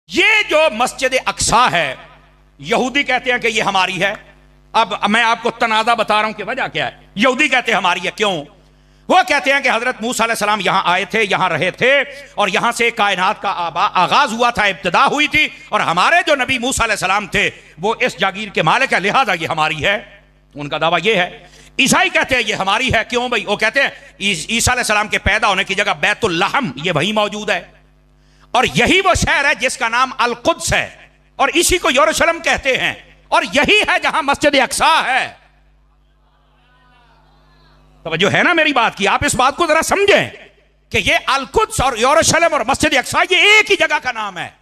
ये जो मस्जिद अक्सा है, यहूदी कहते हैं कि ये हमारी है। अब मैं आपको तनाज़ा बता रहा हूं कि वजह क्या है। यहूदी कहते हैं हमारी है, क्यों? वो कहते हैं कि हजरत मूसा अलैहिस्सलाम यहां आए थे, यहां रहे थे, और यहां से कायनात का आगाज हुआ था, इब्तिदा हुई थी, और हमारे जो नबी मूसा अलैहिस्सलाम थे वो इस जागीर के मालिक है, लिहाजा ये हमारी है। उनका दावा ये है। ईसाई कहते हैं ये हमारी है, क्यों भाई? वो कहते हैं ईसा अलैहिस्सलाम के पैदा होने की जगह बैतुल लहम ये वही मौजूद है, और यही वो शहर है जिसका नाम अल कुद्स है, और इसी को यरूशलेम कहते हैं, और यही है जहां मस्जिद अक्सा है। तवज्जो है ना मेरी बात की? आप इस बात को जरा समझें कि ये अल कुद्स और यरूशलेम और मस्जिद अक्सा ये एक ही जगह का नाम है।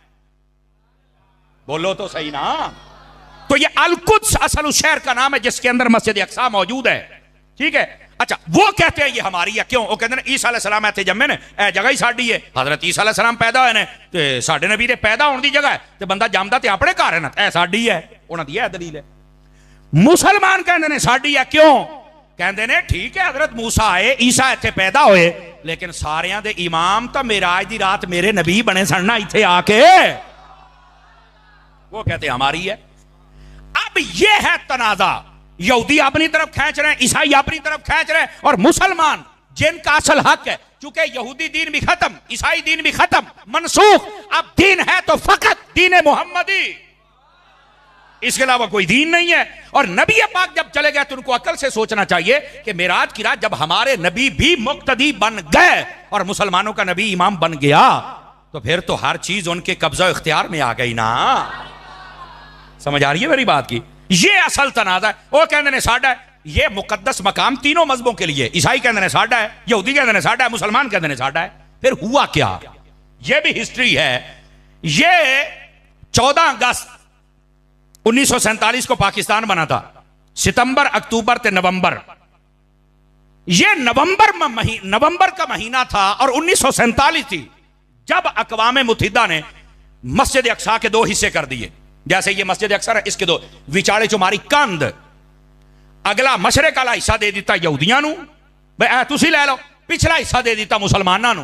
बोलो तो सही ना। तो ये अल कुद्स असल उस शहर का नाम है जिसके अंदर मस्जिद अक्सा मौजूद है। ठीक है। अच्छा, वो कहते हैं ये हमारी है, क्यों? वो कहते हैं ईसा अलैहिस्सलाम इत्थे जम्मे ने, ए जगह ही साडी है। हजरत ईसा अलैहिस्सलाम पैदा होए ने ते साडे नबी दे पैदा होने दी जगह है, ते बंदा जमदा ते अपने घर है ना, ए साडी है। उन्हां दी है दलील है। मुसलमान कहते ने साडी है, क्यों? कहते ने ठीक है हजरत मूसा आए, ईसा इत्थे पैदा होए, लेकिन सारियां दे इमाम तो मेराज दी रात मेरे नबी बने सड़ना इत्थे आके। वो कहते हमारी है। अब ये है तनाजा। यहूदी अपनी तरफ खींच रहे हैं, ईसाई अपनी तरफ खींच रहे हैं, और मुसलमान जिनका असल हक है, चूंकि यहूदी दीन भी खत्म, ईसाई दीन भी खत्म, मनसूख, अब दीन है तो फकत दीन मोहम्मदी, इसके अलावा कोई दीन नहीं है। और नबी पाक जब चले गए तो उनको अकल से सोचना चाहिए कि मेराज की रात जब हमारे नबी भी मुक्तदी बन गए और मुसलमानों का नबी इमाम बन गया, तो फिर तो हर चीज उनके कब्जा इख्तियार में आ गई ना। समझ आ रही है मेरी बात की? ये असल तनाजा है। वो कहते हैं साडा है, ये मुकद्दस मकाम तीनों मजहबों के लिए। ईसाई कहते हैं साडा है, यहूदी कहते हैं साडा है, मुसलमान कहते हैं साडा है। फिर हुआ क्या? ये भी हिस्ट्री है। ये 14 अगस्त 1947 को पाकिस्तान बना था। सितंबर, अक्टूबर ते नवंबर, ये नवंबर का महीना था, और 1947 थी जब अक़वाम मुत्तहिदा ने मस्जिद अक्सा के 2 हिस्से कर दिए। जैसे ये मस्जिद अक्सा है, इसके 2 विचाले चुमारी कंध, अगला मशरक वाला हिस्सा दे दिता यहूदियां नू, भाई तुसी ले लो, पिछला हिस्सा दे दिता मुसलमानों नू।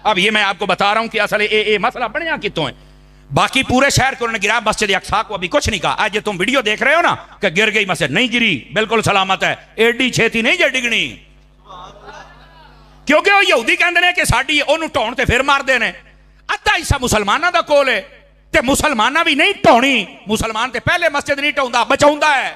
अब ये मैं आपको बता रहा हूं कि असल ये मसला बनया कितों है। बाकी पूरे शहर को उन्होंने गिरा, मस्जिद अक्सा को अभी कुछ नहीं कहा। आज तुम वीडियो देख रहे हो ना कि गिर गई मस्जिद, नहीं गिरी, बिल्कुल सलामत है, एडी छेती नहीं जे डिगनी, क्योंकि वो यहूदी कहते हैं कि साडी ओनू ढाउण ते फिर मारदे ने। अद्धा हिस्सा मुसलमाना दा कोल है, ते मुसलमाना भी नहीं ढाउणी, मुसलमान ते पहले मस्जिद नहीं ढाउंदा, बचाउंदा है।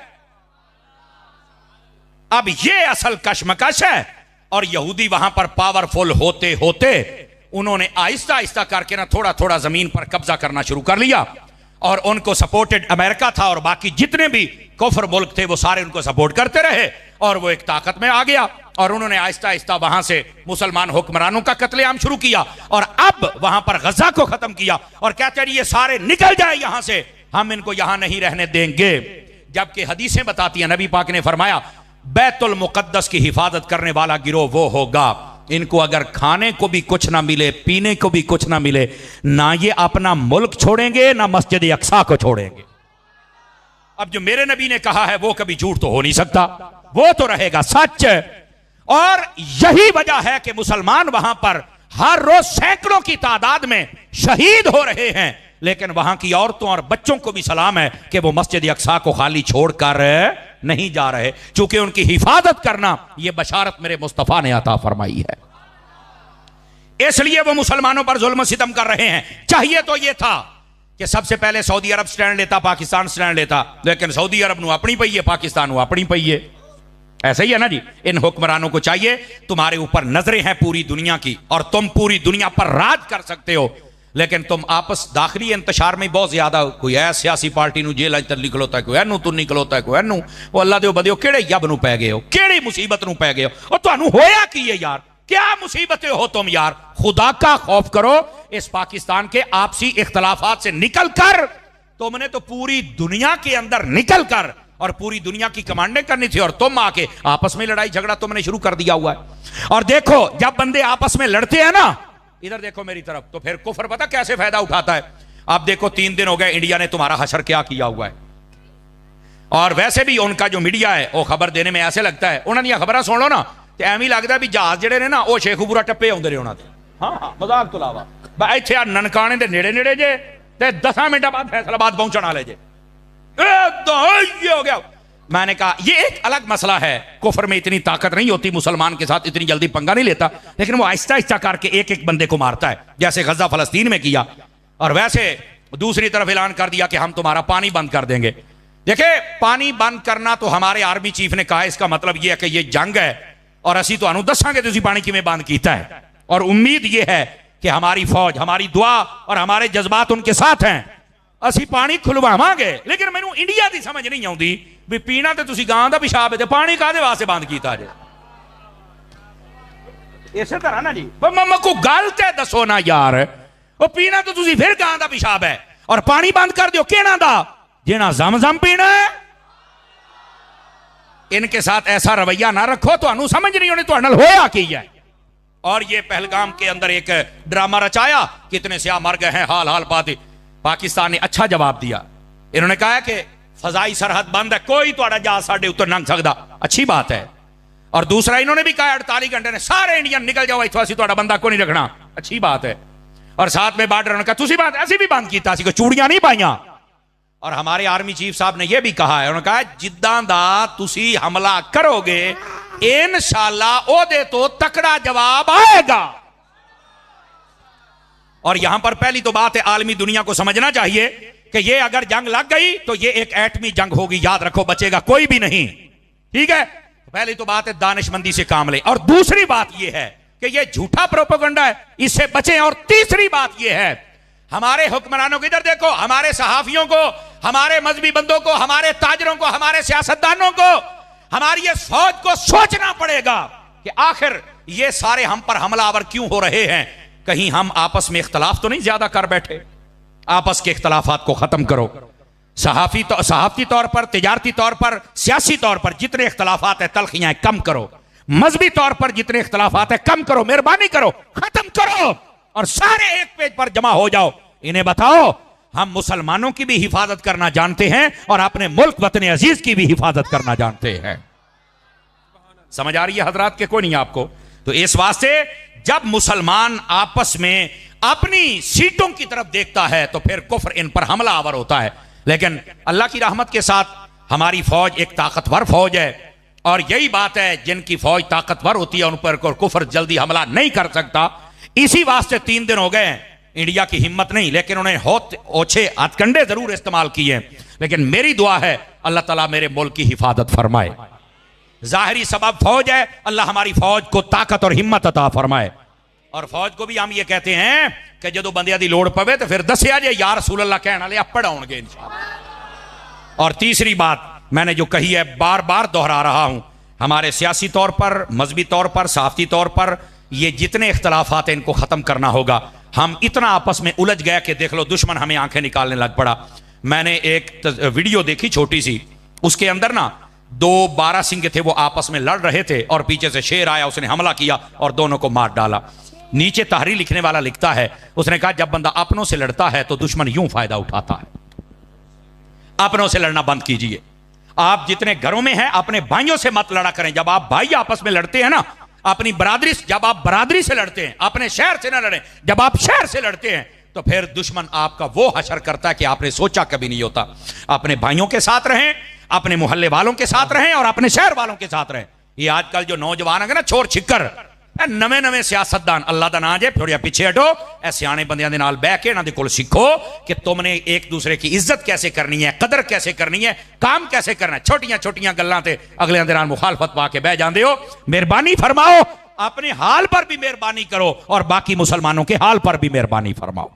अब ये असल कशमकश है, और यहूदी वहां पर पावरफुल होते होते उन्होंने आहिस्ता आहिस्ता करके ना थोड़ा थोड़ा जमीन पर कब्जा करना शुरू कर लिया, और उनको सपोर्टेड अमेरिका था, और बाकी जितने भी कुफर मुल्क थे वो सारे उनको सपोर्ट करते रहे, और वो एक ताकत में आ गया, और उन्होंने आहिस्ता आहिस्ता वहां से मुसलमान हुक्मरानों का कत्लेआम शुरू किया, और अब वहां पर गजा को खत्म किया, और कहते हैं ये सारे निकल जाए यहां से, हम इनको यहां नहीं रहने देंगे। जबकि हदीसें बताती हैं, नबी पाक ने फरमाया बैतुल मुकद्दस की हिफाजत करने वाला गिरोह वो होगा, इनको अगर खाने को भी कुछ ना मिले, पीने को भी कुछ ना मिले, ना ये अपना मुल्क छोड़ेंगे, ना मस्जिद अक्सा को छोड़ेंगे। अब जो मेरे नबी ने कहा है वो कभी झूठ तो हो नहीं सकता, वो तो रहेगा सच। और यही वजह है कि मुसलमान वहां पर हर रोज सैकड़ों की तादाद में शहीद हो रहे हैं, लेकिन वहां की औरतों और बच्चों को भी सलाम है कि वो मस्जिद अक्सा को खाली छोड़कर नहीं जा रहे, चूंकि उनकी हिफाजत करना यह बशारत मेरे मुस्तफा ने अता फरमाई है, इसलिए वो मुसलमानों पर जुल्म सितम कर रहे हैं। चाहिए तो यह था कि सबसे पहले सऊदी अरब स्टैंड लेता, पाकिस्तान स्टैंड लेता, लेकिन सऊदी अरब नू अपनी पई है, पाकिस्तान नू अपनी पई है। ऐसा ही है ना जी। इन हुक्मरानों को चाहिए, तुम्हारे ऊपर नजरें हैं पूरी दुनिया की, और तुम पूरी दुनिया पर राज कर सकते हो, लेकिन तुम आपस दाखिली इंतशार में बहुत ज्यादा, कोई है सियासी पार्टी नू जेल निकलोता है, कोई एनू तू निकलोता है, कोई एनू, वो अल्लाह दे बदियो केड़े यब नू पै गए हो, केड़ी मुसीबत नू पै गए हो, और तुहानू होया की है यार, क्या मुसीबतें हो तुम यार? खुदा का खौफ करो। इस पाकिस्तान के आपसी इख्तलाफात से निकल कर तुमने तो पूरी दुनिया के अंदर निकल कर और पूरी दुनिया की कमांडें करनी थी, और तुम आके आपस में लड़ाई झगड़ा तुमने शुरू कर दिया हुआ है। और देखो जब बंदे आपस में लड़ते हैं ना, इधर देखो मेरी तरफ, तो फिर कुफर पता कैसे फायदा उठाता है। आप देखो 3 दिन हो गए इंडिया ने तुम्हारा हशर क्या किया हुआ है, और वैसे भी उनका जो मीडिया है वो खबर देने में ऐसे लगता है, उन्होंने खबर सुन लो ना तो एवं लगता भी जहाज जड़े ने ना वो शेखुपुरा टप्पे आते रहे उन्होंने। हाँ हाँ, मजाक तो अलावा इत्थे आ ननकाने दे नेड़े नेड़े जे ते 10 मिनट बाद फैसलाबाद पहुंचने वाले जे ये हो गया। मैंने कहा ये एक अलग मसला है, कुफर में इतनी ताकत नहीं होती, मुसलमान के साथ इतनी जल्दी पंगा नहीं लेता, लेकिन वो आहिस्ता आहिस्ता करके एक एक बंदे को मारता है, जैसे गजा फलस्तीन में किया। और वैसे दूसरी तरफ ऐलान कर दिया कि हम तुम्हारा पानी बंद कर देंगे। देखिए पानी बंद करना तो हमारे आर्मी चीफ ने कहा, इसका मतलब यह है कि यह जंग है और असी तो दसांगे तुसी पानी किवें बंद कीता है। और उम्मीद यह है कि हमारी फौज, हमारी दुआ और हमारे जज्बात उनके साथ हैं, असी पानी खुलवावांगे। लेकिन मैनू इंडिया की समझ नहीं आती भी पीना तो तुसी गां दा पिशाब है, पानी काहदे वास्ते बंद कीता जे। इसे तरह ना जी को गल ते दसो ना यार, वो पीना तो तुसी फिर गां दा पिशाब है और पानी बंद कर दियो केना दा, जिना जमजम पीना है। इनके साथ ऐसा रवैया ना रखो, तो समझ नहीं होनी तो होया की है। और ये पहलगाम के अंदर एक ड्रामा रचाया, कितने सियाह मर गए हैं, हाल हाल बात। पाकिस्तान ने अच्छा जवाब दिया, इन्होंने कहा कि फजाई सरहद बंद है, कोई तुहाड़ा जहाज साडे उत्ते लंघ सकदा, अच्छी बात है। और दूसरा इन्होंने भी कहा 48 घंटे ने सारे इंडियन निकल जाओ इत्थों, असीं तुहाड़ा बंदा को नहीं रखना, अच्छी बात है। और साथ में बॉर्डर उन्होंने कहा तुसी बात ऐसी भी बंद कीता, कोई चूड़ियां नहीं पाईयां। और हमारे आर्मी चीफ साहब ने यह भी कहा है, उन्होंने कहा जिद्दां दा तुसी हमला करोगे इंशाअल्लाह ओदे तो तकड़ा जवाब आएगा। और यहां पर पहली तो बात है, आलमी दुनिया को समझना चाहिए कि ये अगर जंग लग गई तो ये एक एटमी जंग होगी, याद रखो, बचेगा कोई भी नहीं, ठीक है। पहली तो बात है दानिशमंदी से काम ले, और दूसरी बात ये है कि ये झूठा प्रोपेगेंडा है, इससे बचें। और तीसरी बात ये है, हमारे हुक्मरानों को इधर देखो, हमारे सहाफियों को, हमारे मजहबी बंदों को, हमारे ताजरों को, हमारे सियासतदानों को, हमारी ये फौज को सोचना पड़ेगा कि आखिर ये सारे हम पर हमलावर क्यों हो रहे हैं। कहीं हम आपस में इख्तलाफ तो नहीं ज्यादा कर बैठे। आपस के इख्तलाफात को खत्म करो। सहाफती तौर पर, तिजारती तौर पर, सियासी तौर पर जितने इख्तलाफात है, तलखियां कम करो। मजहबी तौर पर जितने इख्तलाफात है कम करो, मेहरबानी करो, खत्म करो और सारे एक पेज पर जमा हो जाओ। इन्हें बताओ हम मुसलमानों की भी हिफाजत करना जानते हैं और अपने मुल्क वतन अजीज की भी हिफाजत करना जानते हैं। समझ आ रही है हजरात के कोई नहीं आपको? तो इस वास्ते जब मुसलमान आपस में अपनी सीटों की तरफ देखता है तो फिर कुफ्र इन पर हमला आवर होता है। लेकिन अल्लाह की रहमत के साथ हमारी फौज एक ताकतवर फौज है, और यही बात है, जिनकी फौज ताकतवर होती है उन पर कुफ्र जल्दी हमला नहीं कर सकता। इसी वास्ते 3 दिन हो गए इंडिया की हिम्मत नहीं, लेकिन उन्हें ओछे हथकंडे जरूर इस्तेमाल किए। लेकिन मेरी दुआ है अल्लाह ताला मेरे मुल्क की हिफाजत फरमाए। जाहिरी सबब फौज है, अल्लाह हमारी फौज को ताकत और हिम्मत अता फरमाए। और फौज को भी हम ये कहते हैं कि जो बंदियां दी लोड़ पवे तो फिर दसिया जे या रसूल अल्लाह कहने वाले पढ़ाओगे इंशाअल्लाह। और तीसरी बात मैंने जो कही है, बार बार दोहरा रहा हूं, हमारे सियासी तौर पर, मजहबी तौर पर, सहाफती तौर पर ये जितने इख्तलाफात हैं इनको खत्म करना होगा। हम इतना आपस में उलझ गए कि देख लो दुश्मन हमें आंखें निकालने लग पड़ा। मैंने एक वीडियो देखी छोटी सी, उसके अंदर ना 2 बारहसिंगे थे, वो आपस में लड़ रहे थे और पीछे से शेर आया, उसने हमला किया और दोनों को मार डाला। नीचे तहरीर लिखने वाला लिखता है, उसने कहा जब बंदा अपनों से लड़ता है तो दुश्मन यूं फायदा उठाता है। अपनों से लड़ना बंद कीजिए। आप जितने घरों में हैं अपने भाइयों से मत लड़ा करें। जब आप भाई आपस में लड़ते हैं ना, अपनी बरादरी, जब आप बरादरी से लड़ते हैं, अपने शहर से ना लड़ें। जब आप शहर से लड़ते हैं तो फिर दुश्मन आपका वो हशर करता है कि आपने सोचा कभी नहीं होता। अपने भाइयों के साथ रहें, अपने मोहल्ले वालों के साथ रहें और अपने शहर वालों के साथ रहें। ये आजकल जो नौजवान है ना, छोर छिक्कर, नवे नवे सियासतदान, अल्लाह दा नाम जे, थोड़ा पीछे हटो, ऐ सियाने बंदियां दे नाल बैठ के इन्हां दे कोल सीखो कि तुमने एक दूसरे की इज्जत कैसे करनी है, कदर कैसे करनी है, काम कैसे करना है। छोटियां छोटियां गल्लां ते अगले दे नाल मुखालफत पा के बह जांदे हो। मेहरबानी फरमाओ, अपने हाल पर भी मेहरबानी करो और बाकी मुसलमानों के हाल पर भी मेहरबानी फरमाओ।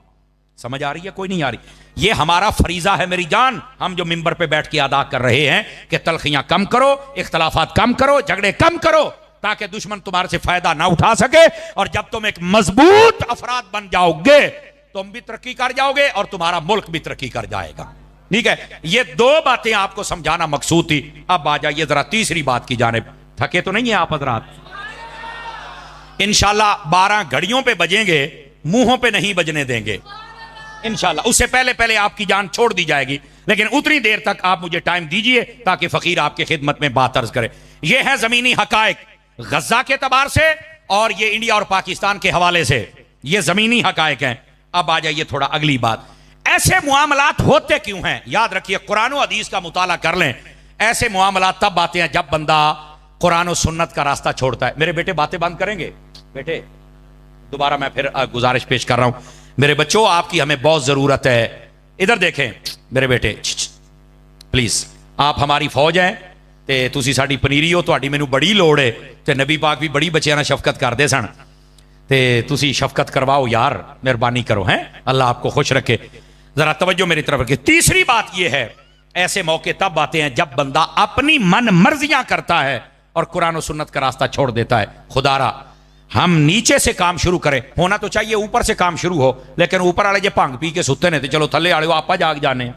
समझ आ रही है कोई नहीं आ रही? ये हमारा फरीजा है मेरी जान, हम जो मिंबर पे बैठ के अदा कर रहे हैं कि तलखियां कम करो, इख्तलाफात कम करो, झगड़े कम करो, ताकि दुश्मन तुम्हारे से फायदा ना उठा सके। और जब तुम एक मजबूत अफराद बन जाओगे तुम भी तरक्की कर जाओगे और तुम्हारा मुल्क भी तरक्की कर जाएगा। ठीक है, ये 2 बातें आपको समझाना मकसूद थी। अब आ जाइए जरा तीसरी बात की जानिब। थके तो नहीं है आप हज़रात? इंशाल्लाह 12 घड़ियों पे बजेंगे, मुंहों पे नहीं बजने देंगे इंशाल्लाह। उससे पहले पहले आपकी जान छोड़ दी जाएगी, लेकिन उतनी देर तक आप मुझे टाइम दीजिए ताकि फकीर आपकी खिदमत में बात अर्ज करे। यह है जमीनी हकायक गजा के तबार से और ये इंडिया और पाकिस्तान के हवाले से, ये जमीनी हकायक हैं। अब आ जाइए थोड़ा अगली बात, ऐसे मुआमलात होते क्यों हैं? याद रखिए, कुरान और हदीस का मुताला कर लें। ऐसे मुआमलात तब आते हैं जब बंदा कुरान और सुन्नत का रास्ता छोड़ता है। मेरे बेटे बातें बंद करेंगे? बेटे दोबारा मैं फिर गुजारिश पेश कर रहा हूं, मेरे बच्चों आपकी हमें बहुत जरूरत है। इधर देखें मेरे बेटे, प्लीज, आप हमारी फौज हैं ते तुसी साडी पनीरी हो, तुहाडी मैनू बड़ी लोड़ है ते नबी पाक भी बड़ी बच्चियां नाल शफकत करदे सन ते तुसी शफकत करवाओ यार, मेहरबानी करो। हैं, अल्लाह आपको खुश रखे। जरा तवज्जो मेरी तरफ रखिए। तीसरी बात यह है, ऐसे मौके तब आते हैं जब बंदा अपनी मन मर्जियां करता है और कुरान और सुन्नत का रास्ता छोड़ देता है। खुदारा हम नीचे से काम शुरू करें, होना तो चाहिए ऊपर से काम शुरू हो, लेकिन ऊपर वाले जो भंग पी के सुते ने तो चलो थल्ले वाले आपा जाग जाने।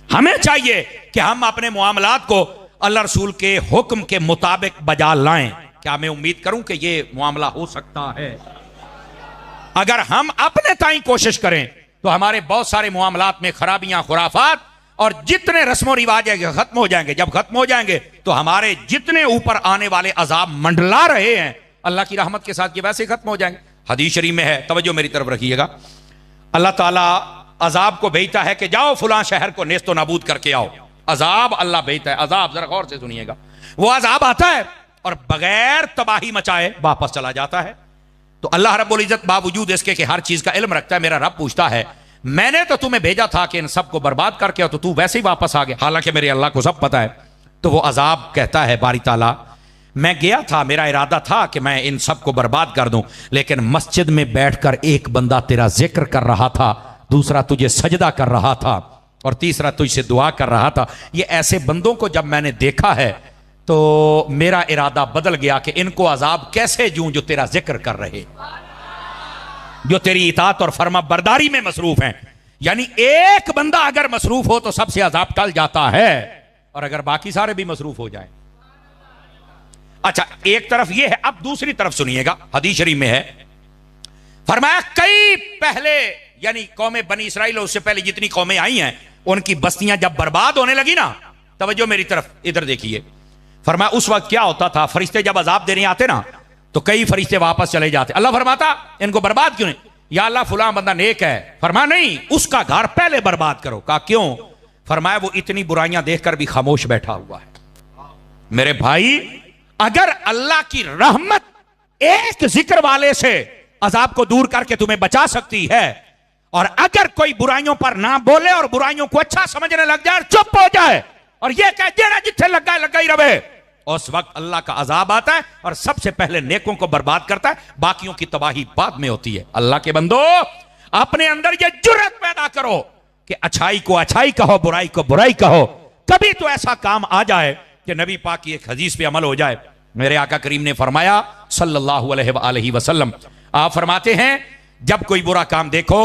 हमें चाहिए कि हम अपने मुआमलात को अल्लाह रसूल के हुक्म के मुताबिक बजा लाएं। क्या मैं उम्मीद करूं कि ये मामला हो सकता है? अगर हम अपने ताई कोशिश करें तो हमारे बहुत सारे मुआमलात में खराबियां, खुराफात और जितने रस्मों रिवाज है खत्म हो जाएंगे। जब खत्म हो जाएंगे तो हमारे जितने ऊपर आने वाले अजाब मंडला रहे हैं अल्लाह की रहमत के साथ ये वैसे खत्म हो जाएंगे। हदीस शरीफ में है, तवज्जो मेरी तरफ रखिएगा, अल्लाह ताला अजाब को भेजता है कि जाओ फुलां शहर को नेस्तो नाबूद करके आओ। अजाब अल्लाह भेजता है, अजाब जरा गौर से सुनिएगा। वो अजाब आता है और बगैर तबाही मचाए वापस चला जाता है। तो अल्लाह रब्बुल इज्जत बावजूद इसके कि हर चीज का इल्म रखता है, मेरा रब पूछता है मैंने तो तुम्हें भेजा था कि इन सबको बर्बाद करके, तो तू वैसे ही वापस आ गया, हालांकि मेरे अल्लाह को सब पता है। तो वो अजाब कहता है बारी ताला, मैं गया था, मेरा इरादा था कि मैं इन सबको बर्बाद कर दूं, लेकिन मस्जिद में बैठकर एक बंदा तेरा जिक्र कर रहा था, दूसरा तुझे सजदा कर रहा था और तीसरा तुझसे दुआ कर रहा था। ये ऐसे बंदों को जब मैंने देखा है तो मेरा इरादा बदल गया कि इनको अजाब कैसे दूं जो तेरा जिक्र कर रहे, जो तेरी इताअत और फर्मा बरदारी में मसरूफ हैं। यानी एक बंदा अगर मसरूफ हो तो सबसे अजाब टल जाता है, और अगर बाकी सारे भी मसरूफ हो जाएं। अच्छा, एक तरफ यह है, अब दूसरी तरफ सुनिएगा, हदीस शरीफ में है, फरमाया कई पहले यानी कौमें बनी इसराइल उससे पहले जितनी कौमें आई हैं उनकी बस्तियां जब बर्बाद होने लगी ना, तवज्जो मेरी तरफ इधर देखिए, फरमाया उस वक्त क्या होता था, फरिश्ते जब अजाब देने आते ना तो कई फरिश्ते वापस चले जाते। अल्लाह फरमाता इनको बर्बाद क्यों नहीं? या अल्लाह फुलां बंदा नेक है। फरमाया नहीं, उसका घर पहले बर्बाद करो। कहा क्यों? फरमाया वो इतनी बुराइयां देखकर भी खामोश बैठा हुआ है। मेरे भाई, अगर अल्लाह की रहमत एक जिक्र वाले से अजाब को दूर करके तुम्हें बचा सकती है, और अगर कोई बुराइयों पर ना बोले और बुराइयों को अच्छा समझने लग जाए, चुप हो जाए और यह कह देना जिथे लगा लगा ही रहे, उस वक्त अल्लाह का अजाब आता है और सबसे पहले नेकों को बर्बाद करता है, बाकियों की तबाही बाद में होती है। अल्लाह के बंदो, अपने अंदर यह जुर्रत पैदा करो कि अच्छाई को अच्छाई कहो, बुराई को बुराई कहो। कभी तो ऐसा काम आ जाए कि नबी पाक की एक हदीस पे अमल हो जाए। मेरे आका करीम ने फरमाया सल्लल्लाहु अलैहि वसल्लम, आप फरमाते हैं जब कोई बुरा काम देखो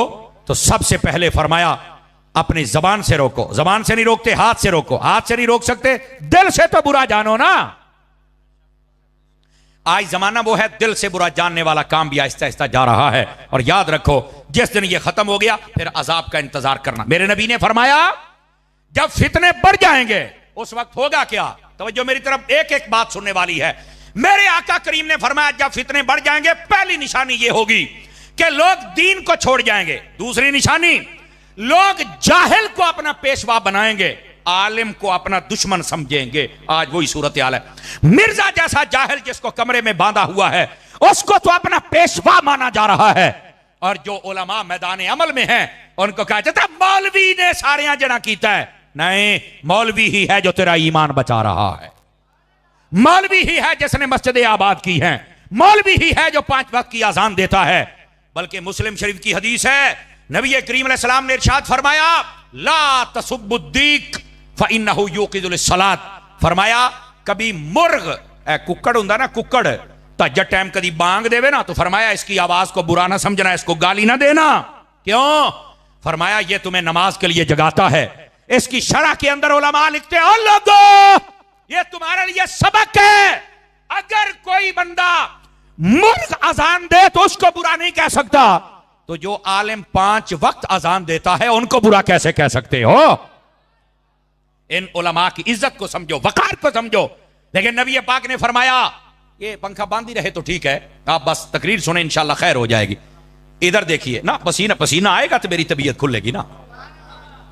तो सबसे पहले फरमाया अपनी जबान से रोको। जबान से नहीं रोकते, हाथ से रोको। हाथ से नहीं रोक सकते, दिल से तो बुरा जानो ना। आज जमाना वो है, दिल से बुरा जानने वाला काम भी आहिस्ता आहिस्ता जा रहा है। और याद रखो, जिस दिन ये खत्म हो गया फिर अजाब का इंतजार करना। मेरे नबी ने फरमाया जब फितने बढ़ जाएंगे उस वक्त होगा क्या? तवज्जो मेरी तरफ, एक एक बात सुनने वाली है। मेरे आका करीम ने फरमाया जब फितने बढ़ जाएंगे पहली निशानी ये होगी कि लोग दीन को छोड़ जाएंगे। दूसरी निशानी, लोग जाहिल को अपना पेशवा बनाएंगे, आलिम को अपना दुश्मन समझेंगे। आज वही सूरत हाल है। मिर्जा जैसा जाहिल जिसको कमरे में बांधा हुआ है उसको तो अपना पेशवा माना जा रहा है, और जो उलमा मैदान अमल में हैं उनको कहा जाता है मौलवी ने सारे जना कीता है। नहीं, मौलवी ही है जो तेरा ईमान बचा रहा है, मौलवी ही है जिसने मस्जिदें आबाद की हैं, मौलवी ही है जो 5 वक्त की अजान देता है। बल्कि मुस्लिम शरीफ की हदीस है, नबी करीम अलैहि सलाम ने इरशाद फरमाया ला तसुब्बुद्दीक फइन्नहु युक़िदुल सलात। फरमाया कभी मुर्ग कुक्कड़ हुंदा ना, कुक्कड़ तहज्जुद टाइम कभी बांग देवे ना तो फरमाया इसकी आवाज को बुरा ना समझना, इसको गाली ना देना। क्यों? फरमाया ये तुम्हें नमाज के लिए जगाता है। इसकी शरह के अंदर उलमा लिखते हैं लोगों ये तुम्हारे लिए सबक है। अगर कोई बंदा मुर्ग अजान दे तो उसको बुरा नहीं कह सकता, तो जो आलिम 5 वक्त अजान देता है उनको बुरा कैसे कह सकते हो? इन उलमा की इज्जत को समझो, वकार को समझो। लेकिन नबी पाक ने फरमाया ये पंखा बांध ही रहे तो ठीक है, आप बस तकरीर सुने इंशाल्लाह खैर हो जाएगी। इधर देखिए ना, पसीना पसीना आएगा तो मेरी तबीयत खुलेगी ना।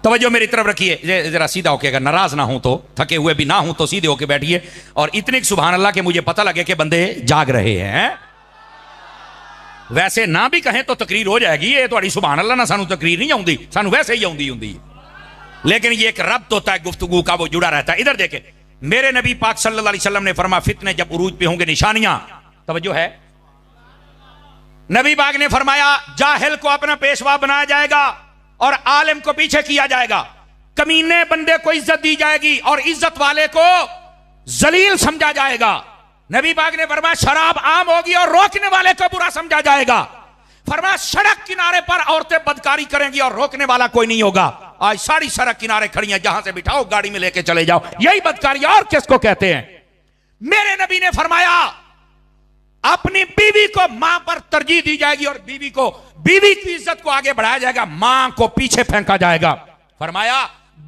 तवज्जो मेरी तरफ रखिए, जरा सीधा होके, अगर नाराज ना हूं तो, थके हुए भी ना हूं तो सीधे होके बैठिए। और इतनी सुभान अल्लाह के मुझे पता लगे कि बंदे जाग रहे हैं। वैसे ना भी कहें तो तकरीर हो जाएगी। ये थोड़ी सुभान अल्लाह ना सानू तकरीर नहीं आउंदी, सानू वैसे ही आउंदी हुंदी, लेकिन ये एक रब्त होता है गुफ्तगू का, वो जुड़ा रहता है। इधर देखे, मेरे नबी पाक सल्लल्लाहु अलैहि वसल्लम ने फरमाया फितने जब उरूज पे होंगे, निशानियां, तवज्जो है, नबी पाक ने फरमाया जाहिल को अपना पेशवा बनाया जाएगा और आलिम को पीछे किया जाएगा। कमीने बंदे को इज्जत दी जाएगी और इज्जत वाले को जलील समझा जाएगा। नबी पाक ने फरमाया शराब आम होगी और रोकने वाले को बुरा समझा जाएगा। फरमाया सड़क किनारे पर औरतें बदकारी करेंगी और रोकने वाला कोई नहीं होगा। आज सारी सड़क किनारे खड़ी हैं, जहां से बिठाओ गाड़ी में लेके चले जाओ, यही बदकारी और किसको कहते हैं। मेरे नबी ने फरमाया अपनी बीवी को मां पर तरजीह दी जाएगी और बीवी की इज्जत को आगे बढ़ाया जाएगा, मां को पीछे फेंका जाएगा। फरमाया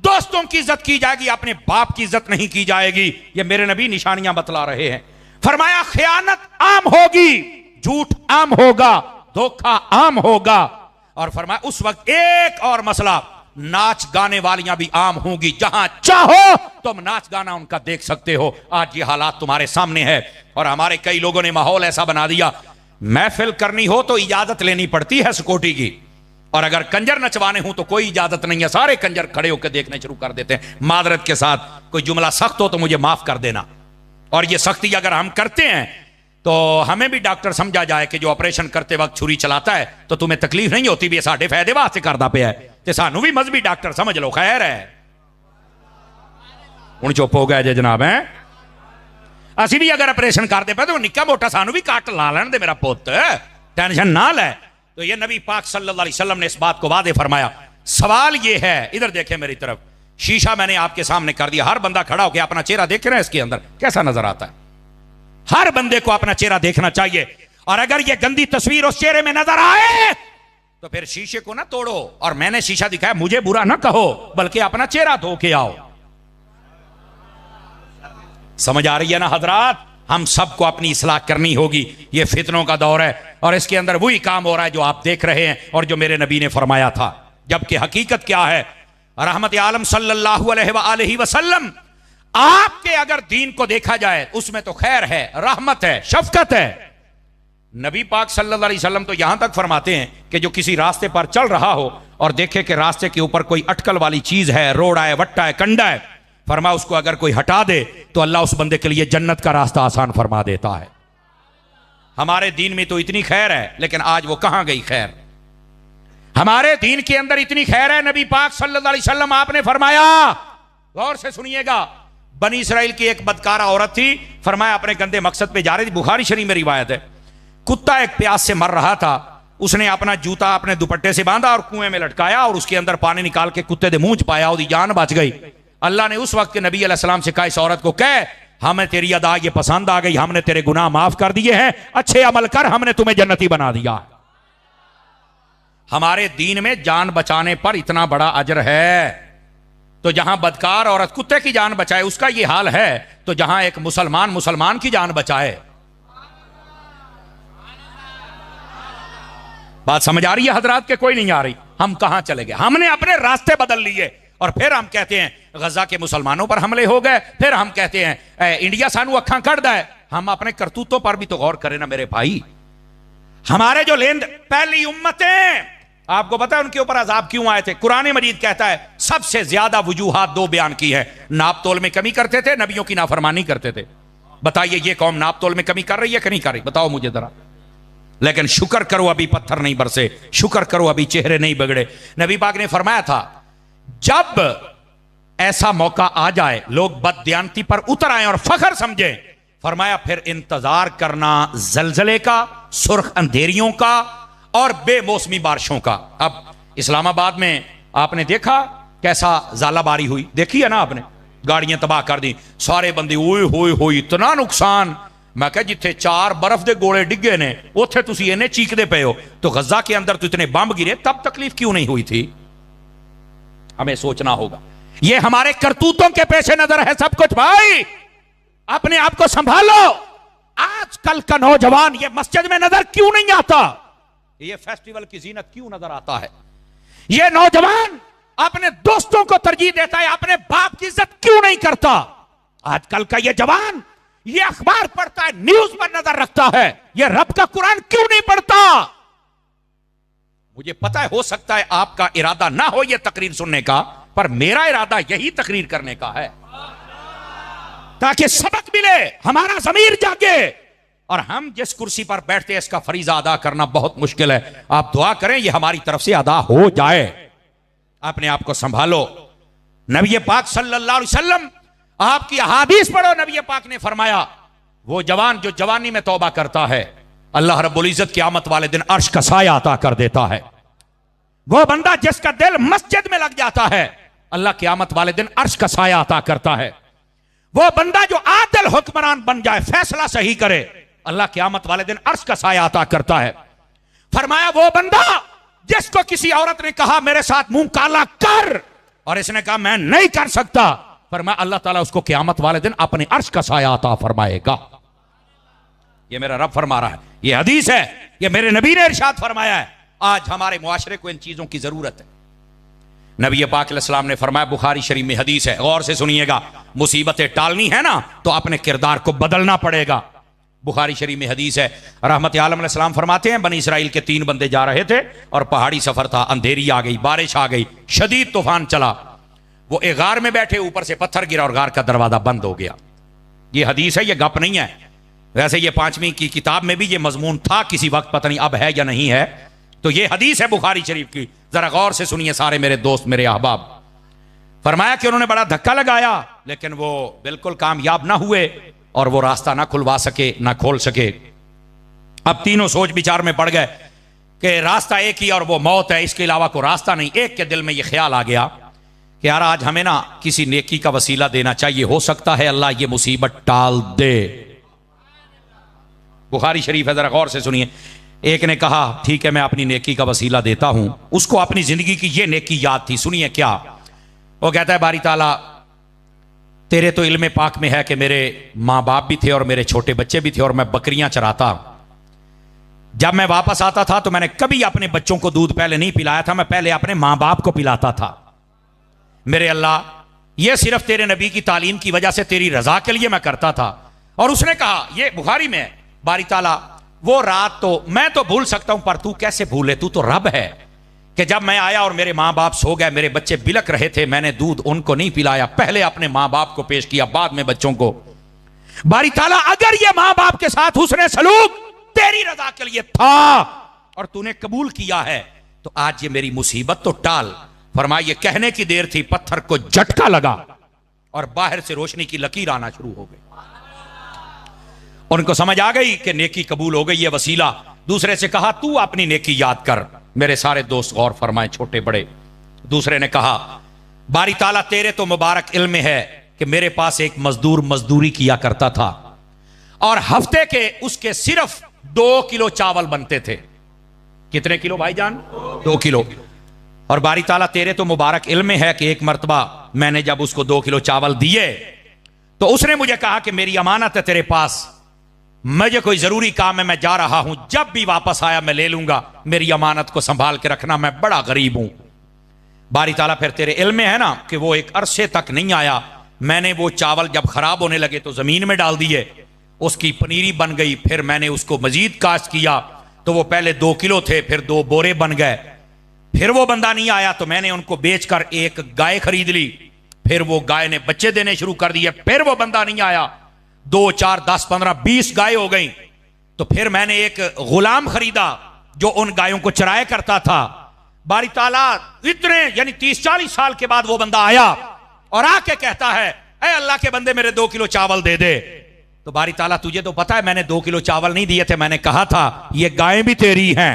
दोस्तों की इज्जत की जाएगी, अपने बाप की इज्जत नहीं की जाएगी। ये मेरे नबी निशानियां बतला रहे हैं। फरमाया खयानत आम होगी, झूठ आम होगा, धोखा आम होगा। और फरमाया उस वक्त एक और मसला, नाच गाने वालियां भी आम होंगी, जहां चाहो तुम नाच गाना उनका देख सकते हो। आज ये हालात तुम्हारे सामने है और हमारे कई लोगों ने माहौल ऐसा बना दिया, महफिल करनी हो तो इजाजत लेनी पड़ती है सिक्योरिटी की, और अगर कंजर नचवाने हो तो कोई इजाजत नहीं है, सारे कंजर खड़े होकर देखने शुरू कर देते हैं। मादरत के साथ कोई जुमला सख्त हो तो मुझे माफ कर देना, और ये सख्ती अगर हम करते हैं तो हमें भी डॉक्टर समझा जाए कि जो ऑपरेशन करते वक्त छुरी चलाता है तो तुम्हें तकलीफ नहीं होती, भी साढ़े फायदे वास्ते करदा पे है, ते सानू भी मजहबी डॉक्टर समझ लो, खैर है। हुण चुप हो गए जे जनाब, है असी भी अगर ऑपरेशन करते पे तो निक्का मोटा सानू भी काट ला लेन दे मेरा पुत, टेंशन ना ले। तो ये नबी पाक सल्लल्लाहु अलैहि वसल्लम ने इस बात को वादे फरमाया। सवाल ये है, इधर देखें मेरी तरफ, शीशा मैंने आपके सामने कर दिया, हर बंदा खड़ा होकर अपना चेहरा देख रहा है, इसके अंदर कैसा नजर आता है। हर बंदे को अपना चेहरा देखना चाहिए, और अगर ये गंदी तस्वीर उस चेहरे में नजर आए तो फिर शीशे को ना तोड़ो, और मैंने शीशा दिखाया मुझे बुरा ना कहो, बल्कि अपना चेहरा धो के आओ। समझ आ रही है ना हजरात, हम सबको अपनी इस्लाह करनी होगी। ये फितनों का दौर है और इसके अंदर वही काम हो रहा है जो आप देख रहे हैं और जो मेरे नबी ने फरमाया था। जबकि हकीकत क्या है, रहमत आलम सल्लल्लाहु अलैहि वसल्लम, आपके अगर दीन को देखा जाए उसमें तो खैर है, रहमत है, शफकत है। नबी पाक सल्लल्लाहु अलैहि वसल्लम तो यहां तक फरमाते हैं कि जो किसी रास्ते पर चल रहा हो और देखे कि रास्ते के ऊपर कोई अटकल वाली चीज है, रोड़ा है, वट्टा है, कंडा है, फरमा उसको अगर कोई हटा दे तो अल्लाह उस बंदे के लिए जन्नत का रास्ता आसान फरमा देता है। हमारे दीन में तो इतनी खैर है, लेकिन आज वो कहां गई खैर। हमारे दीन के अंदर इतनी खैर है, नबी पाक सल्लल्लाहु अलैहि वसल्लम आपने फरमाया, गौर से सुनिएगा, बनी इसराइल की एक बदकारा औरत थी, फरमाया अपने गंदे मकसद पे जा रही थी, बुखारी शरीफ में रिवायत है, कुत्ता एक प्यास से मर रहा था, उसने अपना जूता अपने दुपट्टे से बांधा और कुएं में लटकाया और उसके अंदर पानी निकाल के कुत्ते दे मुंह च पाया, उसकी जान बच गई। अल्लाह ने उस वक्त के नबी अलैहिस्सलाम से कहा, इस औरत को कह हमें तेरी अदा ये पसंद आ गई, हमने तेरे गुनाह माफ कर दिए हैं, अच्छे अमल कर, हमने तुम्हें जन्नती बना दिया। हमारे दीन में जान बचाने पर इतना बड़ा अजर है, तो जहां बदकार औरत कुत्ते की जान बचाए उसका ये हाल है, तो जहां एक मुसलमान की जान बचाए। बात समझ आ रही है हजरात के कोई नहीं आ रही। हम कहां चले गए, हमने अपने रास्ते बदल लिए और फिर हम कहते हैं गजा के मुसलमानों पर हमले हो गए, फिर हम कहते हैं इंडिया सानू अखा कट है। हम अपने करतूतों पर भी तो गौर करें ना मेरे भाई। हमारे जो लेन पहली उम्मतें, आपको पता है उनके ऊपर अजाब क्यों आए थे? कुरान मजीद कहता है सबसे ज्यादा वजूहात दो बयान की है, नाप तोल में कमी करते थे, नबियों की नाफरमानी करते थे। बताइए ये कौम नाप तोल में कमी कर रही है कि नहीं कर रही, बताओ मुझे जरा। लेकिन शुक्र करो अभी पत्थर नहीं बरसे, शुक्र करो अभी चेहरे नहीं बिगड़े। नबी पाक ने फरमाया था जब ऐसा मौका आ जाए लोग बददियानती पर उतर आए और फखर समझे, फरमाया फिर इंतजार करना जलजले का, सुर्ख अंधेरियों का और बेमौसमी बारिशों का। अब इस्लामाबाद में आपने देखा कैसा ज़ालाबारी हुई, देखी है ना आपने, गाड़ियां तबाह कर दी, सारे बंदे ओए होए होए, इतना नुकसान। मैं कहा जिथे 4 बर्फ के गोले डिगे ने उथे तुसी इन्हें चीखते पे हो, तो गजा के अंदर तो इतने बम गिरे, तब तकलीफ क्यों नहीं हुई थी? हमें सोचना होगा। ये हमारे करतूतों के पेशे नजर है सब कुछ। भाई अपने आप को संभालो। आजकल का नौजवान ये मस्जिद में नजर क्यों नहीं आता? ये फेस्टिवल की जीनत क्यों नजर आता है? ये नौजवान अपने दोस्तों को तरजीह देता है, अपने बाप की इज्जत क्यों नहीं करता? आजकल का ये जवान ये अखबार पढ़ता है, न्यूज पर नजर रखता है, ये रब का कुरान क्यों नहीं पढ़ता? मुझे पता है हो सकता है आपका इरादा ना हो ये तकरीर सुनने का, पर मेरा इरादा यही तकरीर करने का है ताकि सबक मिले, हमारा ज़मीर जागे और हम जिस कुर्सी पर बैठते हैं इसका फरीजा अदा करना बहुत मुश्किल है। आप दुआ करें ये हमारी तरफ से अदा हो जाए। अपने आप को संभालो। नबी पाक सल्लल्लाहु अलैहि वसल्लम, आपकी अहादीस पढ़ो, नबी पाक ने फरमाया वो जवान जो जवानी में तौबा करता है अल्लाह रब्बुल इज्जत क़यामत वाले दिन अर्श का साया अता कर देता है। वो बंदा जिसका दिल मस्जिद में लग जाता है अल्लाह क़यामत वाले दिन अर्श का साया अता करता है। वो बंदा जो आदिल हुक्मरान बन जाए, फैसला सही करे, अल्लाह क़यामत वाले दिन अर्श का साया अता करता है। फरमाया वो बंदा जिसको किसी औरत ने कहा मेरे साथ मुंह काला कर और इसने कहा मैं नहीं कर सकता, फरमाया अल्लाह ताला उसको क़यामत वाले दिन अपने अर्श का साया अता फरमाएगा। ये मेरा रब फरमा रहा है, ये हदीस है, ये मेरे नबी ने इरशाद फरमाया है। आज हमारे मुआशरे को इन चीजों की जरूरत है। नबी पाक अलैहिस्सलाम ने फरमाया, बुखारी शरीफ में हदीस है, गौर से सुनिएगा, मुसीबतें टालनी है ना तो अपने किरदार को बदलना पड़ेगा। बुखारी शरीफ में हदीस है, रहमत आलम अलैहिस्सलाम फरमाते हैं, बनी इसराइल के 3 बंदे जा रहे थे और पहाड़ी सफर था, अंधेरी आ गई, बारिश आ गई, शदीद तूफान चला। वो एक गार में बैठे, ऊपर से पत्थर गिरा और गार का दरवाजा बंद हो गया। ये हदीस है, ये गप नहीं है। वैसे ये 5वीं की किताब में भी ये मजमून था किसी वक्त, पता नहीं अब है या नहीं है। तो ये हदीस है बुखारी शरीफ की, जरा गौर से सुनिए सारे मेरे दोस्त, मेरे अहबाब। फरमाया कि उन्होंने बड़ा धक्का लगाया लेकिन वो बिल्कुल कामयाब ना हुए और वो रास्ता ना खुलवा सके, ना खोल सके। अब तीनों सोच विचार में पड़ गए कि रास्ता एक ही और वो मौत है, इसके अलावा कोई रास्ता नहीं। एक के दिल में ये ख्याल आ गया कि यार आज हमें ना किसी नेकी का वसीला देना चाहिए, हो सकता है अल्लाह ये मुसीबत टाल दे। बुखारी शरीफ है, जरा गौर से सुनिए। एक ने कहा ठीक है मैं अपनी नेकी का वसीला देता हूं। उसको अपनी जिंदगी की ये नेकी याद थी, सुनिए क्या वो कहता है, बारी ताला तेरे तो इल्म पाक में है कि मेरे माँ बाप भी थे और मेरे छोटे बच्चे भी थे और मैं बकरियां चराता। जब मैं वापस आता था तो मैंने कभी अपने बच्चों को दूध पहले नहीं पिलाया था, मैं पहले अपने माँ बाप को पिलाता था। मेरे अल्लाह ये सिर्फ तेरे नबी की तालीम की वजह से तेरी रजा के लिए मैं करता था। और उसने कहा, ये बुखारी में, बारी ताला वो रात तो मैं तो भूल सकता हूं पर तू कैसे भूले, तू तो रब है, कि जब मैं आया और मेरे माँ बाप सो गए, मेरे बच्चे बिलक रहे थे, मैंने दूध उनको नहीं पिलाया, पहले अपने माँ बाप को पेश किया, बाद में बच्चों को। बारी ताला अगर ये माँ बाप के साथ हुस्ने सलूक तेरी रजा के लिए था और तूने कबूल किया है तो आज ये मेरी मुसीबत तो टाल। फरमाया ये कहने की देर थी, पत्थर को झटका लगा और बाहर से रोशनी की लकीर आना शुरू हो गई। उनको समझ आ गई कि नेकी कबूल हो गई, ये वसीला। दूसरे से कहा तू अपनी नेकी याद कर। मेरे सारे दोस्त गौर फरमाए, छोटे बड़े। दूसरे ने कहा, बारी ताला तेरे तो मुबारक इल्म है कि मेरे पास एक मजदूर मजदूरी किया करता था और हफ्ते के उसके सिर्फ 2 किलो चावल बनते थे। कितने किलो भाईजान? 2 किलो। और बारी ताला तेरे तो मुबारक इल्म है कि एक मर्तबा मैंने जब उसको 2 किलो चावल दिए तो उसने मुझे कहा कि मेरी अमानत है तेरे पास, मुझे कोई जरूरी काम है, मैं जा रहा हूं, जब भी वापस आया मैं ले लूंगा, मेरी अमानत को संभाल के रखना, मैं बड़ा गरीब हूं। बारी ताला फिर तेरे इल्म है ना कि वो एक अरसे तक नहीं आया, मैंने वो चावल जब खराब होने लगे तो जमीन में डाल दिए, उसकी पनीरी बन गई, फिर मैंने उसको मजीद काश्त किया तो वो पहले 2 किलो थे, फिर 2 बोरे बन गए। फिर वो बंदा नहीं आया तो मैंने उनको बेचकर एक गाय खरीद ली, फिर वो गाय ने बच्चे देने शुरू कर दिए, फिर वो बंदा नहीं आया, 2, 4, 10, 15, 20 गाय हो गई। तो फिर मैंने एक गुलाम खरीदा जो उन गायों को चराया करता था। बारी ताला इतने यानी 30-40 साल के बाद वो बंदा आया और आके कहता है, ऐ अल्लाह के बंदे मेरे 2 किलो चावल दे दे। तो बारी ताला तुझे तो पता है मैंने 2 किलो चावल नहीं दिए थे, मैंने कहा था ये गायें भी तेरी हैं।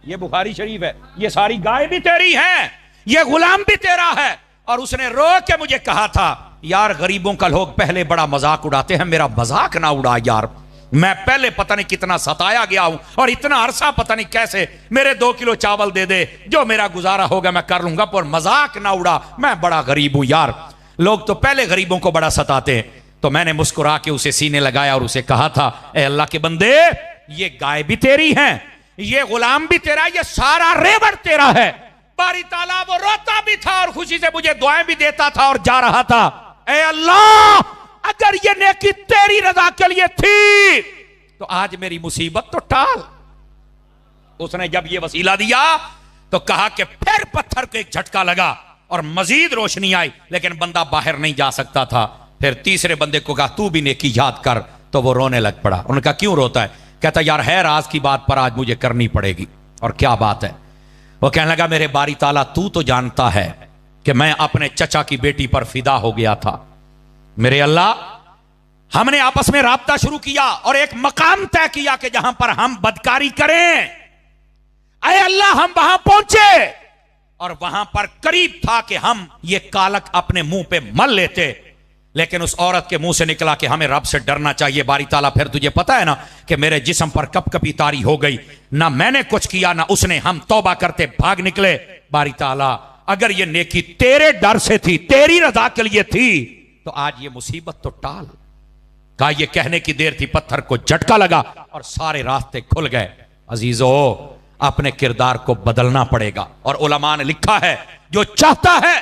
ये बुखारी शरीफ है, ये सारी गायें भी तेरी हैं, ये गुलाम भी तेरा है। और उसने रो के मुझे कहा था, यार गरीबों का लोग पहले बड़ा मजाक उड़ाते हैं, मेरा मजाक ना उड़ा यार, मैं पहले पता नहीं कितना सताया गया हूं और इतना अरसा पता नहीं कैसे, मेरे 2 किलो चावल दे दे, जो मेरा गुजारा होगा मैं कर लूंगा, पर मजाक ना उड़ा, मैं बड़ा गरीब हूं यार। लोग तो पहले गरीबों को बड़ा सताते हैं। तो मैंने मुस्कुरा के उसे सीने लगाया और उसे कहा था, ए अल्लाह के बंदे ये गाय भी तेरी है, ये गुलाम भी तेरा, ये सारा रेवड़ तेरा है। बारी ताला वो रोता भी था और खुशी से मुझे दुआएं भी देता था और जा रहा था। ए अल्लाह, अगर ये नेकी तेरी रजा के लिए थी तो आज मेरी मुसीबत तो टाल। उसने जब ये वसीला दिया तो कहा कि फिर पत्थर को एक झटका लगा और मजीद रोशनी आई, लेकिन बंदा बाहर नहीं जा सकता था। फिर तीसरे बंदे को कहा तू भी नेकी याद कर, तो वो रोने लग पड़ा। उन्होंने कहा क्यों रोता है? कहता यार है राज की बात पर आज मुझे करनी पड़ेगी। और क्या बात है? वो कहने लगा मेरे बारी ताला तू तो जानता है कि मैं अपने चचा की बेटी पर फिदा हो गया था। मेरे अल्लाह, हमने आपस में राब्ता शुरू किया और एक मकाम तय किया कि जहां पर हम बदकारी करें। अरे अल्लाह, हम वहां पहुंचे और वहां पर करीब था कि हम ये कालक अपने मुंह पे मल लेते, लेकिन उस औरत के मुंह से निकला कि हमें रब से डरना चाहिए। बारी ताला, फिर तुझे पता है ना कि मेरे जिस्म पर कपकपी तारी हो गई, ना मैंने कुछ किया ना उसने, हम तौबा करते भाग निकले। बारी ताला, अगर ये नेकी तेरे डर से थी, तेरी रजा के लिए थी, तो आज ये मुसीबत तो टाल। कहा ये कहने की देर थी, पत्थर को झटका लगा और सारे रास्ते खुल गए। अजीजो, अपने किरदार को बदलना पड़ेगा। और उलमा ने लिखा है जो चाहता है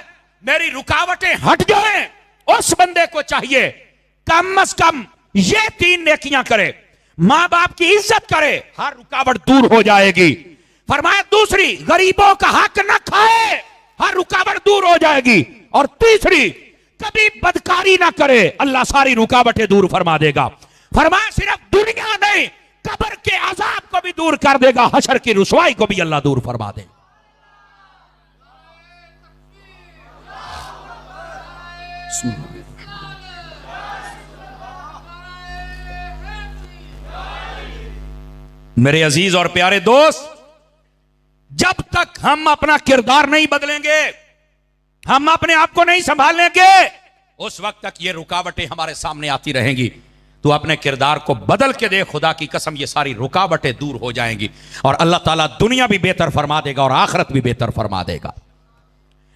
मेरी रुकावटें हट जाएं, उस बंदे को चाहिए कम से कम ये 3 नेकियां करे। मां बाप की इज्जत करे, हर रुकावट दूर हो जाएगी। फरमाया दूसरी, गरीबों का हक न खाए, हर रुकावट दूर हो जाएगी। और तीसरी, कभी बदकारी ना करे, अल्लाह सारी रुकावटें दूर फरमा देगा। फरमाया सिर्फ दुनिया नहीं, कब्र के अजाब को भी दूर कर देगा, हशर की रुसवाई को भी अल्लाह दूर फरमा देगा। मेरे अजीज और प्यारे दोस्त, जब तक हम अपना किरदार नहीं बदलेंगे, हम अपने आप को नहीं संभाल लेंगे, उस वक्त तक ये रुकावटें हमारे सामने आती रहेंगी। तो अपने किरदार को बदल के दे, खुदा की कसम ये सारी रुकावटें दूर हो जाएंगी और अल्लाह ताला दुनिया भी बेहतर फरमा देगा और आखिरत भी बेहतर फरमा देगा।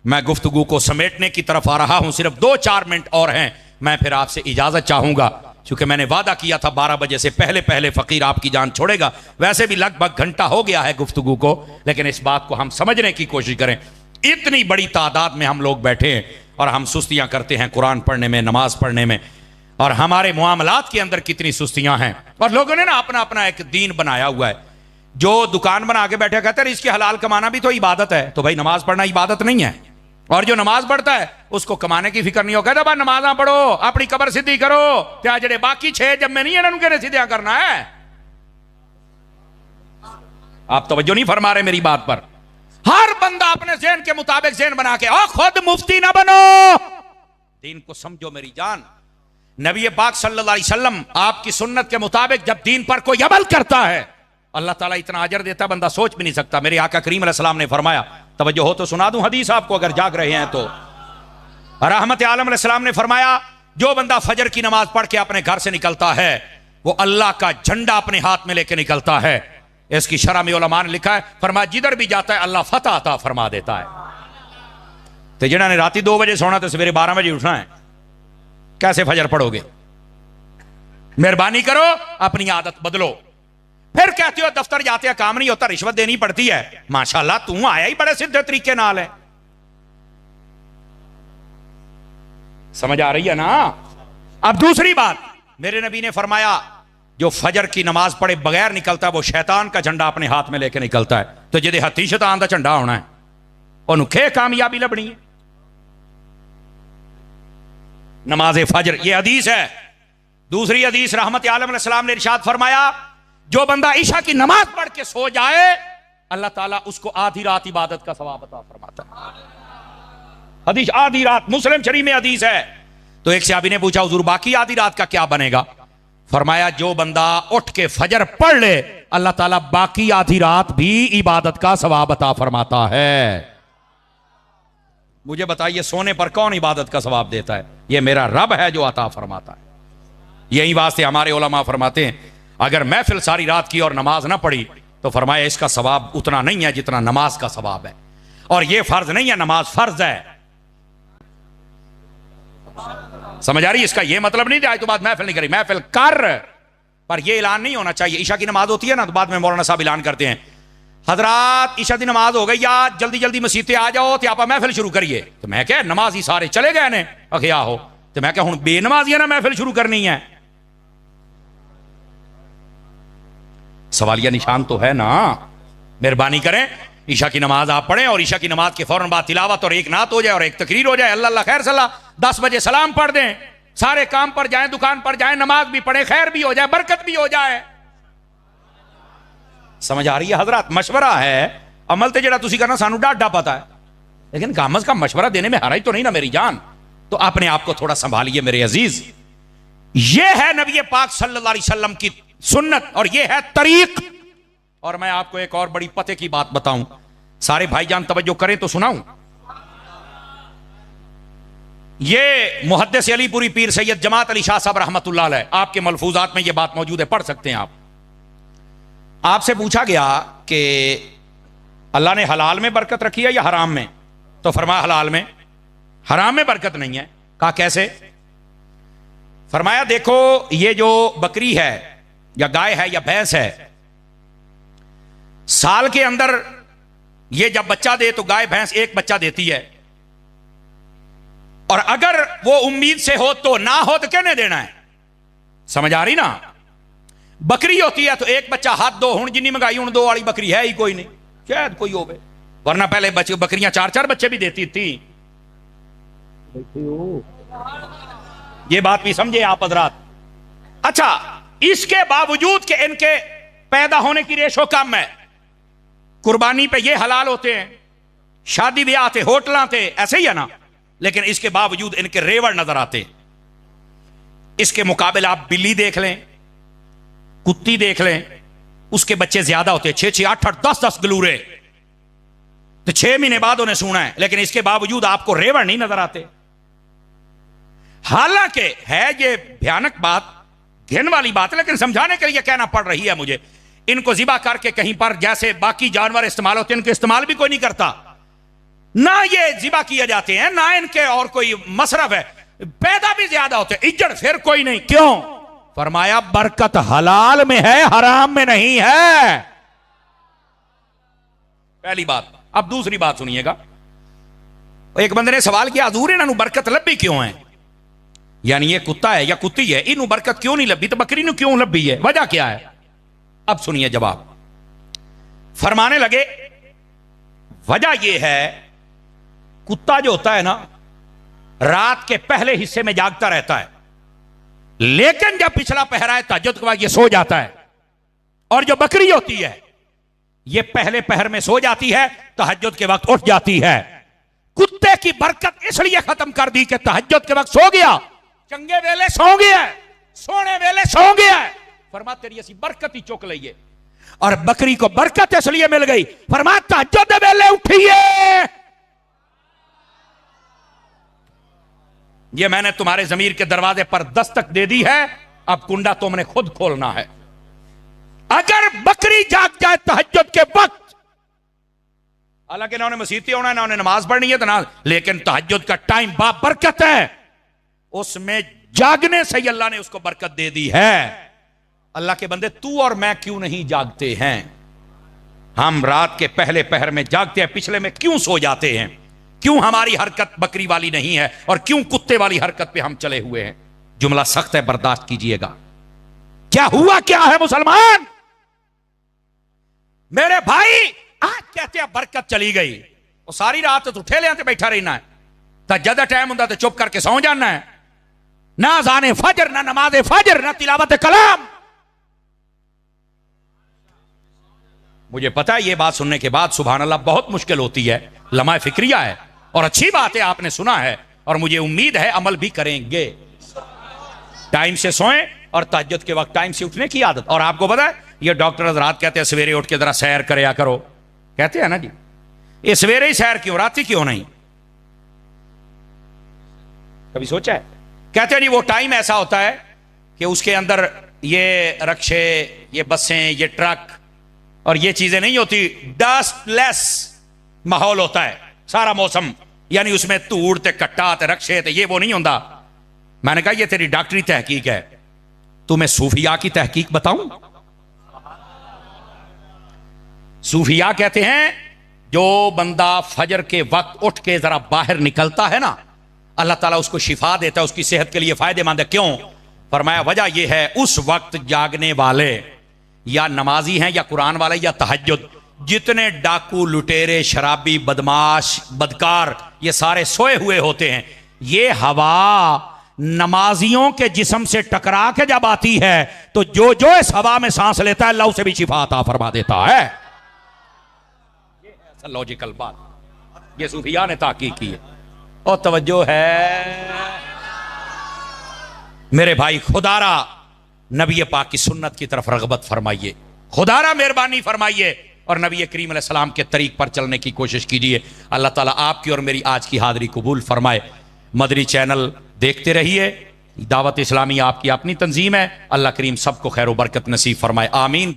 मैं गुफ्तगू को समेटने की तरफ आ रहा हूं, सिर्फ 2-4 मिनट और हैं, मैं फिर आपसे इजाजत चाहूंगा, क्योंकि मैंने वादा किया था 12 बजे से पहले पहले फकीर आपकी जान छोड़ेगा। वैसे भी लगभग घंटा हो गया है गुफ्तगू को, लेकिन इस बात को हम समझने की कोशिश करें। इतनी बड़ी तादाद में हम लोग बैठे हैं और हम सुस्तियां करते हैं कुरान पढ़ने में, नमाज पढ़ने में, और हमारे मुआमलात के अंदर कितनी सुस्तियां हैं। और लोगों ने ना अपना अपना एक दीन बनाया हुआ है। जो दुकान बना के बैठे कहते हैं इसके हलाल कमाना भी तो इबादत है, तो भाई नमाज पढ़ना इबादत नहीं है। और जो नमाज पढ़ता है उसको कमाने की फिक्र नहीं हो, कहता भाई नमाजा पढ़ो, अपनी कबर सीधी करो, क्या जड़े बाकी 6 जब में नहीं है उनके सीधा करना है। आप तवज्जो नहीं फरमा रहे मेरी बात पर। हर बंदा अपने ज़हन के मुताबिक ज़हन बना के, और खुद मुफ्ती ना बनो, दीन को समझो मेरी जान। नबी पाक सल्लल्लाहु अलैहि वसल्लम आपकी सुन्नत के मुताबिक जब दीन पर कोई अमल करता है, अल्लाह ताला इतना अजर देता है बंदा सोच भी नहीं सकता। मेरे आका करीम अलैहिस्सलाम ने फरमाया, तवज्जो हो तो सुना दूं हदीस आपको अगर जाग रहे हैं तो। रहमत आलम अलैहिस्सलाम ने फरमाया, जो बंदा फजर की नमाज पढ़ के अपने घर से निकलता है, वो अल्लाह का झंडा अपने हाथ में लेके निकलता है। इसकी शरह में उलमा ने लिखा है, फरमाया जिधर भी जाता है अल्लाह फतह अता फरमा देता है। तो जिन्होंने ने राती 2 बजे सोना तो सवेरे 12 बजे उठना है, कैसे फजर पढ़ोगे? मेहरबानी करो, अपनी आदत बदलो। फिर कहते हो दफ्तर जाते हैं काम नहीं होता, रिश्वत देनी पड़ती है। माशाल्लाह तू आया ही बड़े सीधे तरीके नाल है। समझ आ रही है ना? अब दूसरी बात, मेरे नबी ने फरमाया जो फजर की नमाज पढ़े बगैर निकलता है वो शैतान का झंडा अपने हाथ में लेके निकलता है। तो जिदे हथी शैतान का झंडा होना है उन्हें कामयाबी लभनी है। नमाज फजर, ये हदीस है। दूसरी हदीस रहमत आलम अलैहिस्सलाम ने इरशाद फरमाया, जो बंदा ईशा की नमाज पढ़ के सो जाए अल्लाह ताला उसको आधी रात इबादत का सवाब अता फरमाता है। हदीस आधी रात, मुस्लिम शरीफ में हदीस है। तो एक सहाबी ने पूछा हुजूर बाकी आधी रात का क्या बनेगा? फरमाया जो बंदा उठ के फजर पढ़ ले अल्लाह ताला बाकी आधी रात भी इबादत का सवाब अता फरमाता है। मुझे बताइए सोने पर कौन इबादत का सवाब देता है? ये मेरा रब है जो अता फरमाता है। यही वास्ते हमारे उलमा फरमाते हैं अगर महफिल सारी रात की और नमाज ना पढ़ी तो फरमाया इसका सवाब उतना नहीं है जितना नमाज का सवाब है। और ये फर्ज नहीं है, नमाज फर्ज है। समझ आ रही? इसका ये मतलब नहीं आज तो बात महफिल नहीं करी, महफिल कर, पर यह ऐलान नहीं होना चाहिए। ईशा की नमाज होती है ना, तो बाद में मौलाना साहब ऐलान करते हैं, हजरात ईशा की नमाज हो गई या जल्दी जल्दी मसीते आ जाओ तो आप महफिल शुरू करिए। तो मैं क्या नमाज ही सारे चले गए ने अखे आहो, तो मैं क्या हूं बेनमाजिया ना महफिल शुरू करनी है। सवालिया निशान तो है ना। मेहरबानी करें ईशा की नमाज आप पढ़ें और ईशा की नमाज के फौरन बाद तिलावत और एक नात हो जाए और एक तकरीर हो जाए, अल्लाह अल्लाह खैर सलाह, 10 बजे सलाम पढ़ दें, सारे काम पर जाएं, दुकान पर जाएं, नमाज भी पढ़े, खैर भी हो जाए, बरकत भी हो जाए। समझ आ रही है हजरात? मशवरा है, अमल तो जरा तुसी करना सानू डाढ़ा पता है, लेकिन कामज का मशवरा देने में हराई तो नहीं ना मेरी जान। तो अपने आप को थोड़ा संभालिए मेरे अजीज। ये है नबी पाक सल्लल्लाहु अलैहि वसल्लम की सुन्नत और ये है तरीक। और मैं आपको एक और बड़ी पते की बात बताऊं, सारे भाईजान तवज्जो करें तो सुनाऊं। ये मुहद्दिस अलीपुरी पीर सैयद जमात अली शाह साहब रहमतुल्लाह अलैह, आपके मलफूजात में ये बात मौजूद है, पढ़ सकते हैं आप। आपसे पूछा गया कि अल्लाह ने हलाल में बरकत रखी है या हराम में? तो फरमाया हलाल में, हराम में बरकत नहीं है। कहा कैसे? फरमाया देखो ये जो बकरी है या गाय है या भैंस है, साल के अंदर ये जब बच्चा दे तो गाय भैंस एक बच्चा देती है, और अगर वो उम्मीद से हो तो ना हो तो कहने देना है। समझ आ रही ना? बकरी होती है तो एक बच्चा हाथ दो, हूं जिन्नी मंगाई हूं 2 वाली बकरी है ही कोई नहीं, शायद कोई हो बे, वरना पहले बकरियां 4-4 बच्चे भी देती थी। ये बात भी समझे आप हजरात। अच्छा, इसके बावजूद कि इनके पैदा होने की रेशो कम है, कुर्बानी पे ये हलाल होते हैं, शादी ब्याह थे, होटल थे, ऐसे ही है ना, लेकिन इसके बावजूद इनके रेवड़ नजर आते हैं। इसके मुकाबले आप बिल्ली देख लें, कुत्ती देख लें, उसके बच्चे ज्यादा होते हैं, 6-6, 8-8, 10-10 गलूरे, तो 6 महीने बाद उन्हें सूना है, लेकिन इसके बावजूद आपको रेवड़ नहीं नजर आते। हालांकि है ये भयानक बात, घिन वाली बात, लेकिन समझाने के लिए कहना पड़ रही है मुझे। इनको जिबा करके कहीं पर जैसे बाकी जानवर इस्तेमाल होते हैं, इनके इस्तेमाल भी कोई नहीं करता, ना ये जिबा किए जाते हैं, ना इनके और कोई मसरफ है, पैदा भी ज्यादा होते हैं, इज्जत फिर कोई नहीं। क्यों? फरमाया बरकत हलाल में है, हराम में नहीं है। पहली बात। अब दूसरी बात सुनिएगा। एक बंदे ने सवाल किया, हजूर इन्हों बरकत लभी क्यों है? यानी ये कुत्ता है या कुत्ती है, इन्हों बरकत क्यों नहीं लभी, तो बकरी ने क्यों लभी है, वजह क्या है? अब सुनिए जवाब। फरमाने लगे वजह यह है, कुत्ता जो होता है ना, रात के पहले हिस्से में जागता रहता है, लेकिन जब पिछला पहरा है तहज्जुद के बाद ये सो जाता है। और जो बकरी होती है ये पहले पहर में सो जाती है, तहज्जुद के वक्त उठ जाती है। कुत्ते की बरकत इसलिए खत्म कर दी कि तहज्जुद के वक्त सो गया, चंगे वेले सो गया, सोने वेले सो गया, फरमा तेरी ऐसी बरकत ही चुक लीए। और बकरी को बरकत इसलिए मिल गई, फरमा तहज्जुद वेले उठिए। ये मैंने तुम्हारे जमीर के दरवाजे पर दस्तक दे दी है, अब कुंडा तुमने खुद खोलना है। अगर बकरी जाग जाए तहज्जुद के वक्त, हालांकि ना उन्हें मसीती होना है ना उन्हें नमाज पढ़नी है, तो ना, लेकिन तहज्जुद का टाइम बाबरकत है, उसमें जागने से ही अल्लाह ने उसको बरकत दे दी है। अल्लाह के बंदे, तू और मैं क्यों नहीं जागते हैं? हम रात के पहले पहर में जागते हैं, पिछले में क्यों सो जाते हैं? क्यों हमारी हरकत बकरी वाली नहीं है और क्यों कुत्ते वाली हरकत पे हम चले हुए हैं? जुमला सख्त है, बर्दाश्त कीजिएगा। क्या हुआ क्या है मुसलमान? मेरे भाई आज कहते हैं बरकत चली गई, वो सारी रात तो ठेले पे बैठा रहना है, तहज्जुद टाइम होता तो चुप करके सौ जाना है, ना अज़ान फजर, ना नमाज फजर, ना तिलावत कलाम। मुझे पता है ये बात सुनने के बाद सुभान अल्लाह बहुत मुश्किल होती है, लम्हा फिक्रिया है और अच्छी बात है, आपने सुना है और मुझे उम्मीद है अमल भी करेंगे। टाइम से सोएं और तहज्जुद के वक्त टाइम से उठने की आदत। और आपको पता है ये डॉक्टर हज़रात कहते हैं सवेरे उठ के जरा सैर करया करो, कहते हैं ना जी, ये सवेरे ही सैर क्यों, रात ही क्यों नहीं? कभी सोचा है? कहते हैं जी वो टाइम ऐसा होता है कि उसके अंदर ये रक्शे, ये बसें, ये ट्रक और ये चीजें नहीं होती, डस्टलेस माहौल होता है सारा मौसम, यानी उसमें धूड़ ते कट्टा ते रक्शे ते ये वो नहीं होता। मैंने कहा ये तेरी डॉक्टरी तहकीक है, तुम्हें सूफिया की तहकीक बताऊं? सूफिया कहते हैं जो बंदा फजर के वक्त उठ के जरा बाहर निकलता है ना, अल्लाह ताला उसको शिफा देता है, उसकी सेहत के लिए फायदेमंद है। क्यों? फरमाया वजह यह है उस वक्त जागने वाले या नमाजी हैं या कुरान वाले या तहज्जुद, जितने डाकू लुटेरे शराबी बदमाश बदकार ये सारे सोए हुए होते हैं, ये हवा नमाजियों के जिस्म से टकरा के जब आती है तो जो जो इस हवा में सांस लेता है अल्लाह उसे भी शिफा अता फरमा देता है। ये ऐसा लॉजिकल बात, ये सूफिया ने ताकीद की है। और तवज्जो है मेरे भाई, खुदारा नबी पाक की सुन्नत की तरफ रगबत फरमाइए, खुदारा मेहरबानी फरमाइए और नबी करीम अलैहिस्सलाम के तरीक पर चलने की कोशिश कीजिए। अल्लाह ताला आपकी और मेरी आज की हाजिरी कबूल फरमाए। मदरी चैनल देखते रहिए, दावत इस्लामी आपकी अपनी तंजीम है। अल्लाह करीम सबको खैर बरकत नसीब फरमाए, आमीन।